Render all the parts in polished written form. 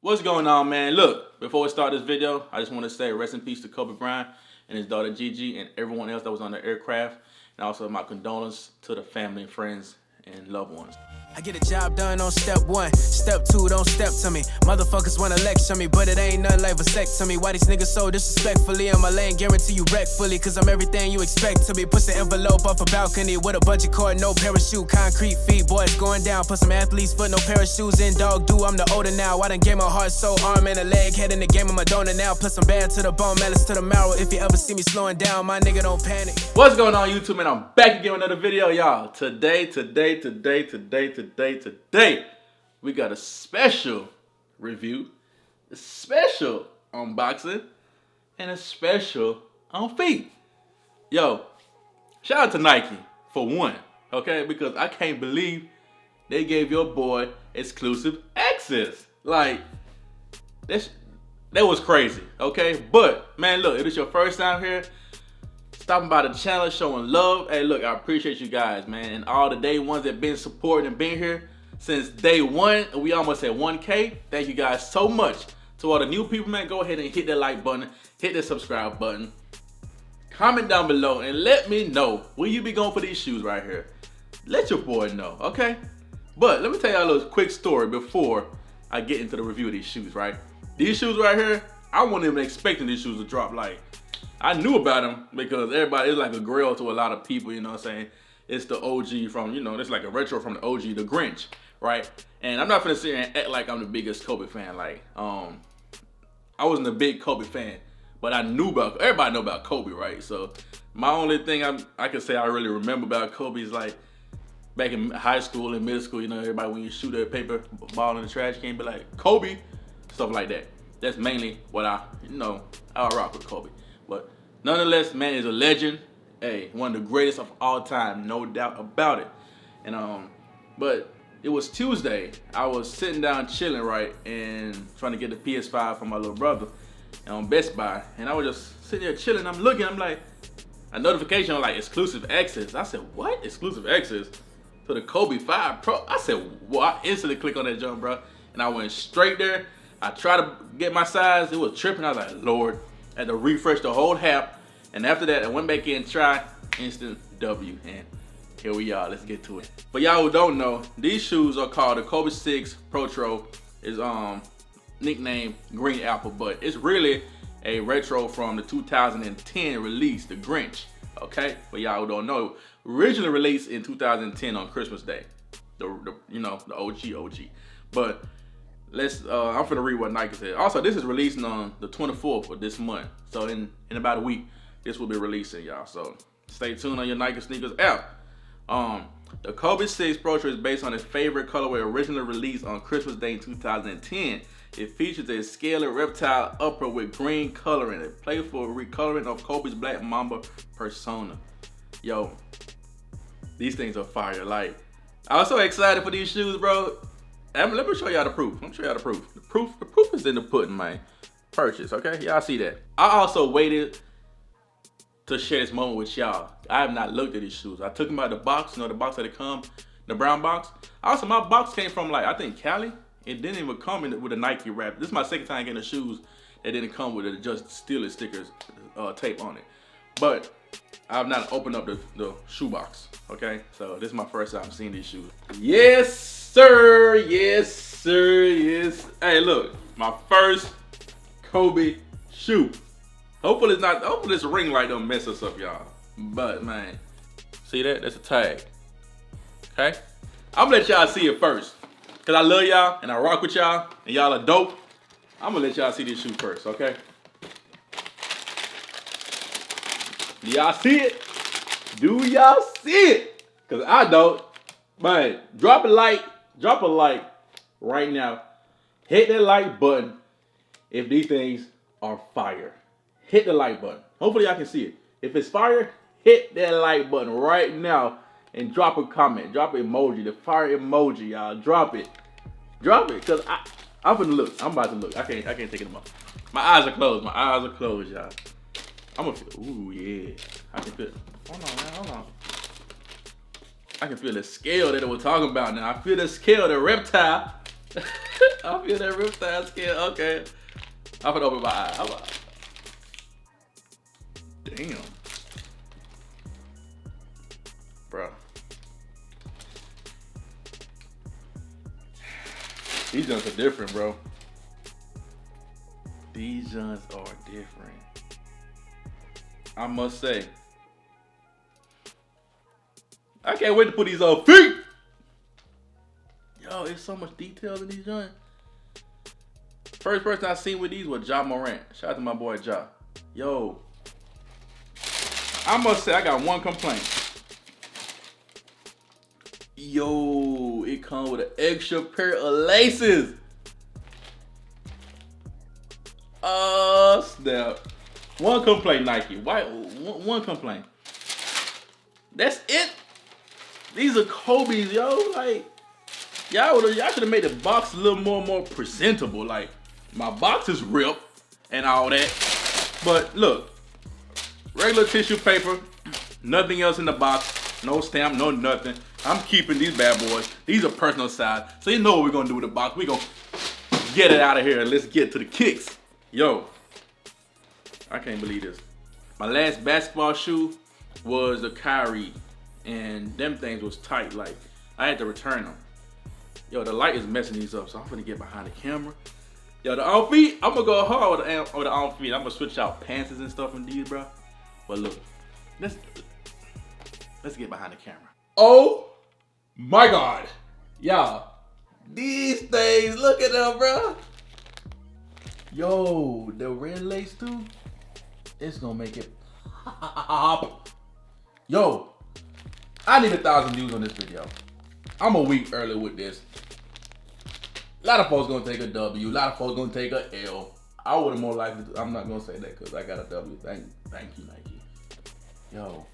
What's going on, man? Look, before we start this video, I just want to say rest in peace to Kobe Bryant and his daughter Gigi and everyone else that was on the aircraft, and also my condolences to the family and friends and loved ones. I get a job done on step one. Step two, don't step to me. Motherfuckers wanna lecture me, but it ain't nothing like vasectomy. Why these niggas so disrespectfully? In my lane, guarantee you wreck fully, cause I'm everything you expect to be. Push the envelope off a balcony with a budget cord, no parachute. Concrete feet, boys going down. Put some athlete's foot, no pair of shoes in. Dog do, I'm the older now. I done gave my heart, soul, arm, and a leg. Head in the game, I'm a donor now. Put some bad to the bone, malice to the marrow. If you ever see me slowing down, my nigga, don't panic. What's going on, YouTube, man? I'm back again with another video, y'all. Today, we got a special review, a special unboxing, and a special on feet. Yo, shout out to Nike for one, okay? Because I can't believe they gave your boy exclusive access. Like, that was crazy, okay? But, man, look, if it's your first time here, stopping by the channel, showing love. Hey, look, I appreciate you guys, man. And all the day ones that been supporting and been here since day one. And we almost at 1K. Thank you guys so much. To all the new people, man, go ahead and hit that like button. Hit the subscribe button. Comment down below and let me know where you be going for these shoes right here. Let your boy know, okay? But let me tell y'all a little quick story before I get into the review of these shoes, right? These shoes right here, I wasn't even expecting these shoes to drop. Like, I knew about them because everybody, it's like a grail to a lot of people, you know what I'm saying? It's the OG from, you know, it's like a retro from the OG, the GRINCH, right? And I'm not gonna sit here and act like I'm the biggest Kobe fan. Like, I wasn't a big Kobe fan, but I knew about, everybody know about Kobe, right? So my only thing I can say I really remember about Kobe is like, back in high school and middle school, you know, everybody when you shoot a paper ball in the trash can be like, Kobe, stuff like that. That's mainly what I rock with Kobe. But nonetheless, man is a legend. Hey, one of the greatest of all time, no doubt about it. And but it was Tuesday. I was sitting down chilling, right, and trying to get the PS5 for my little brother on Best Buy. And I was just sitting there chilling. I'm looking. I'm like, a notification on like exclusive access. I said, what? Exclusive access to the Kobe 5 Pro? I said, well, I instantly clicked on that jump, bro. And I went straight there. I tried to get my size. It was tripping. I was like, Lord. I had to refresh the whole app, and after that, I went back in and tried instant W, and here we are. Let's get to it. But y'all who don't know, these shoes are called the Kobe 6 Protro. Is nicknamed Green Apple, but it's really a retro from the 2010 release, the GRINCH. Okay, but y'all who don't know, originally released in 2010 on Christmas Day, the OG. But let's I'm finna read what Nike said. Also, this is releasing on the 24th of this month. So in about a week, this will be releasing, y'all. So stay tuned on your Nike sneakers app. The Kobe 6 Protro is based on his favorite colorway originally released on Christmas Day in 2010. It features a Scaly Reptile upper with green coloring, a playful recoloring of Kobe's black Mamba persona. Yo, these things are fire. Like, I was so excited for these shoes, bro. Let me show y'all the proof. Let me show y'all the proof. The proof is in the pudding, man. Purchase, okay? Y'all see that. I also waited to share this moment with y'all. I have not looked at these shoes. I took them out of the box, you know, the box that it come, the brown box. Also, my box came from like, I think Cali. It didn't even come with a Nike wrap. This is my second time getting the shoes that didn't come with it, just steal stickers, tape on it. But I've not opened up the shoe box, okay? So this is my first time seeing these shoes. Yes, sir, yes, sir, yes. Hey, look, my first Kobe shoe. Hopefully this ring light don't mess us up, y'all. But man, see that? That's a tag. Okay? I'm gonna let y'all see it first. Cause I love y'all and I rock with y'all and y'all are dope. I'm gonna let y'all see this shoe first, okay? Do y'all see it? Do y'all see it? Cause I don't. Man, drop a like right now. Hit that like button if these things are fire. Hit the like button. Hopefully y'all can see it. If it's fire, hit that like button right now and drop a comment. Drop an emoji, the fire emoji, y'all. Drop it. Drop it, cause I'm gonna look. I'm about to look. I can't take it off. My eyes are closed. My eyes are closed, y'all. I'm gonna feel, ooh yeah. I can feel, hold on, man, hold on. I can feel the scale that we're talking about now. I feel the scale, the Reptile. I feel that Reptile skin. Okay. I'm gonna open my eye. Damn. Bro. These joints are different, bro. These joints are different. I must say. I can't wait to put these on feet. Yo, there's so much detail in these joints. First person I seen with these was Ja Morant. Shout out to my boy Ja. Yo. I must say I got one complaint. Yo, it comes with an extra pair of laces. Snap. One complaint, Nike. Why? One complaint. That's it. These are Kobe's, yo. Like, y'all should have made the box a little more presentable. Like, my box is ripped and all that. But look, regular tissue paper, nothing else in the box, no stamp, no nothing. I'm keeping these bad boys. These are personal size. So you know what we're gonna do with the box. We're gonna get it out of here and let's get to the kicks. Yo, I can't believe this. My last basketball shoe was the Kyrie, and them things was tight. Like, I had to return them. Yo, the light is messing these up, so I'm gonna get behind the camera. Yo, the on feet, I'm gonna go hard with the on feet. I'm gonna switch out pants and stuff in these, bro. But look, let's get behind the camera. Oh my God, y'all, these things, look at them, bro. Yo, the red lace too, it's gonna make it pop. Yo, I need 1,000 views on this video. I'm a week early with this. A lot of folks gonna take a W. A lot of folks gonna take a L. I would have more likely. I'm not gonna say that because I got a W. Thank you, Nike. Yo.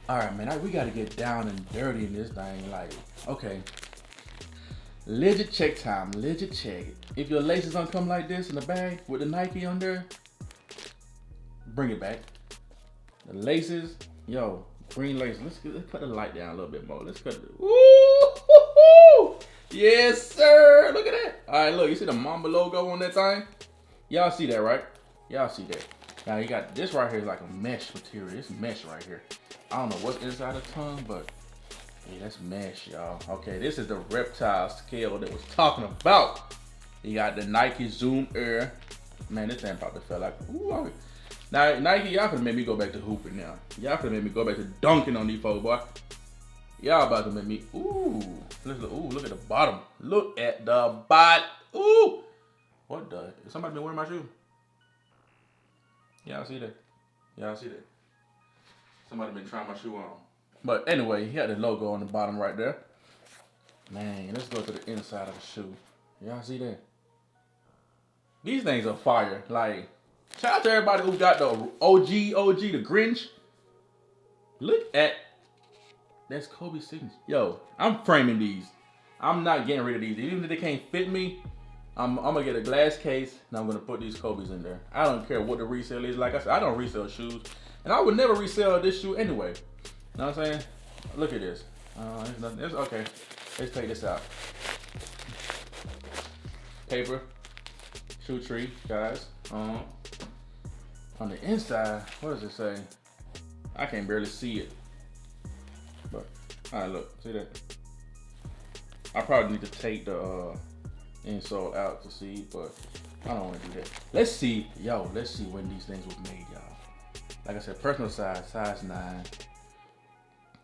All right, man. We gotta get down and dirty in this thing. Like, okay. Legit check time. Legit check. If your laces don't come like this in the bag with the Nike on there, bring it back. The laces, yo, green laces. Let's cut the light down a little bit more. Let's cut it. Woo! Yes, sir. Look at that. All right, look. You see the MAMBA logo on that thing? Y'all see that, right? Y'all see that. Now, you got this right here is like a mesh material. It's mesh right here. I don't know what's inside the tongue, but yeah, that's mesh, y'all. Okay, this is the Reptile scale that was talking about. You got the Nike Zoom Air. Man, this thing probably felt like, ooh. Now, Nike, y'all could make me go back to hooping now. Y'all could make me go back to dunking on these folks, boy. Y'all about to make me, ooh, look at the bottom. Look at the bottom. Ooh. What the? Is somebody been wearing my shoe? Y'all see that? Y'all see that? Somebody been trying my shoe on. But anyway, he had the logo on the bottom right there. Man, let's go to the inside of the shoe. Y'all see that? These things are fire. Like, shout out to everybody who got the OG, the GRINCH. Look at, that's Kobe's signature. Yo, I'm framing these. I'm not getting rid of these. Even if they can't fit me, I'm gonna get a glass case and I'm gonna put these Kobe's in there. I don't care what the resale is. Like I said, I don't resell shoes. And I would never resell this shoe anyway. You know what I'm saying? Look at this. There's nothing. It's okay. Let's take this out. Paper. Shoe tree, guys. On the inside, what does it say? I can barely see it. But, alright, look. See that? I probably need to take the insole out to see, but I don't want to do that. Let's see, let's see when these things was made, y'all. Like I said, personal size 9.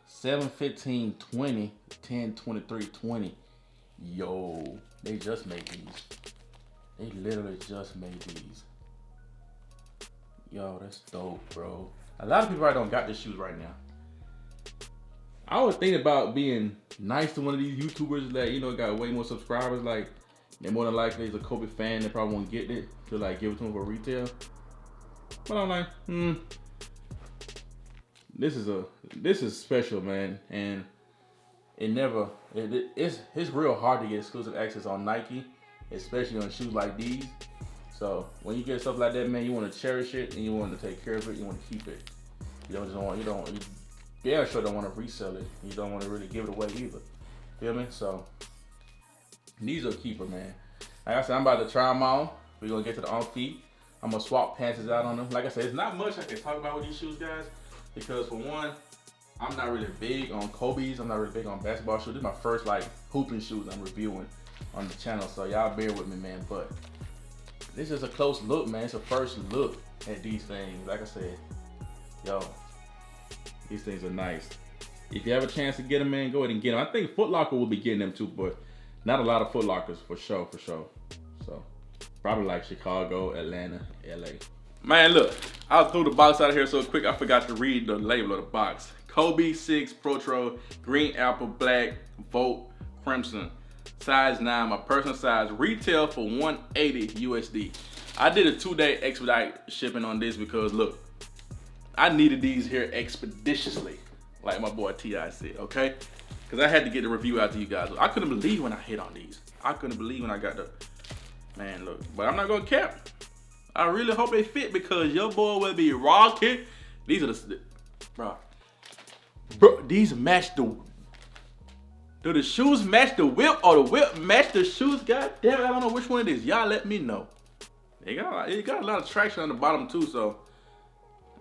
7/15/20, 10/23/20. Yo, they just made these. They literally just made these. Yo, that's dope, bro. A lot of people probably don't got these shoes right now. I was thinking about being nice to one of these YouTubers that, you know, got way more subscribers. Like, they're more than likely is a Kobe fan. They probably won't get it to like give it to them for retail. But I'm like, this is special, man, and it's real hard to get exclusive access on Nike, especially on shoes like these. So when you get stuff like that, man, you want to cherish it and you want to take care of it. You want to keep it. You sure don't want to resell it. You don't want to really give it away either. Feel me? So These are a keeper, man. Like I said, I'm about to try them on. We're gonna get to the on feet. I'm gonna swap pants out on them. Like I said, it's not much I can talk about with these shoes, guys, because for one, I'm not really big on Kobe's. I'm not really big on basketball shoes. This is my first like hooping shoes I'm reviewing on the channel, so y'all bear with me, man. But this is a close look, man. It's a first look at these things. Like I said, yo, these things are nice. If you have a chance to get them, man, go ahead and get them. I think Foot Locker will be getting them too, but not a lot of Foot Lockers for sure. So probably like Chicago, Atlanta, LA. Man, look, I threw the box out of here so quick I forgot to read the label of the box. Kobe 6 Protro, green apple, black, Volt, crimson. Size 9, my personal size. Retail for $180 USD. I did a 2-day expedite shipping on this because look, I needed these here expeditiously, like my boy T.I. said, okay? Because I had to get the review out to you guys. I couldn't believe when I hit on these. I couldn't believe when I got the, man, look. But I'm not gonna cap. I really hope they fit because your boy will be rocking. These are the, bro, these match the, do the shoes match the whip or the whip match the shoes? God damn it, I don't know which one it is. Y'all let me know. It got a lot of traction on the bottom too, so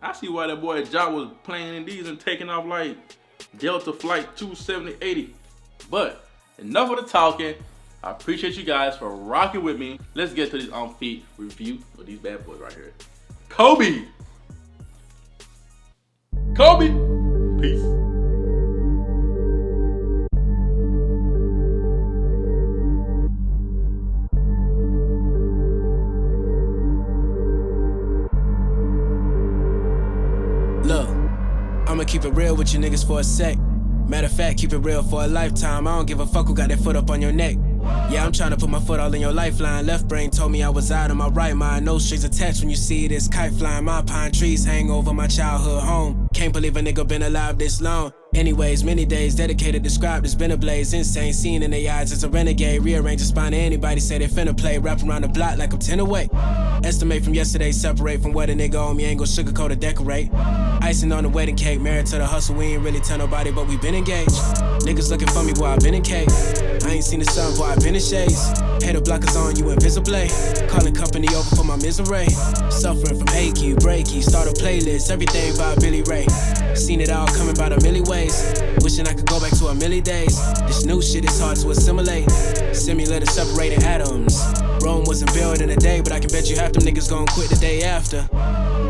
I see why that boy Jock was playing in these and taking off like Delta Flight 270-80. But enough of the talking. I appreciate you guys for rocking with me. Let's get to this on feet review of these bad boys right here. Kobe. Peace. Look, I'ma keep it real with you niggas for a sec. Matter of fact, keep it real for a lifetime. I don't give a fuck who got their foot up on your neck. Yeah, I'm trying to put my foot all in your lifeline. Left brain told me I was out of my right mind. No strings attached when you see this kite flying. My pine trees hang over my childhood home. Can't believe a nigga been alive this long. Anyways, many days dedicated, described as been a blaze. Insane, seen in their eyes as a renegade. Rearrange the spine to anybody, say they finna play. Wrap around the block like I'm 10 away. Estimate from yesterday, separate from what a nigga on me. Ain't gon' sugarcoat or decorate. Icing on the wedding cake, married to the hustle. We ain't really tell nobody, but we been engaged. Niggas looking for me, boy, I been in cake. I ain't seen the sun, boy, I been in shades. Hater blockers on you invisibly. Calling company over for my misery. Suffering from achy, breaky. Start a playlist, everything by Billy Ray. Seen it all coming by the milli ways. Wishing I could go back to a milli days. This new shit is hard to assimilate. Simulator separating atoms. Rome wasn't built in a day, but I can bet you half them niggas gon' quit the day after.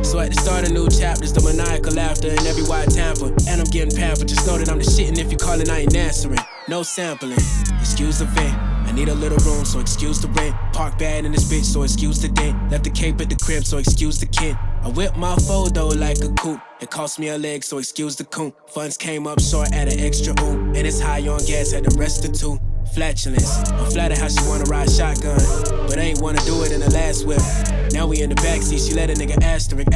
So at the start of new chapters, the maniacal laughter in every white tamper. And I'm getting pampered, just know that I'm the shit, and if you callin', I ain't answering. No sampling, excuse the vent. I need a little room, so excuse the rent. Park bad in this bitch, so excuse the dent. Left the cape at the crib, so excuse the kid. I whip my photo like a coupe. It cost me a leg, so excuse the coon. Funds came up short at an extra ooh. And it's high on gas, had to restitute. Flatulence, I'm flattered how she wanna ride shotgun, but ain't wanna do it in the last whip. Now we in the backseat, she let a nigga asterisk.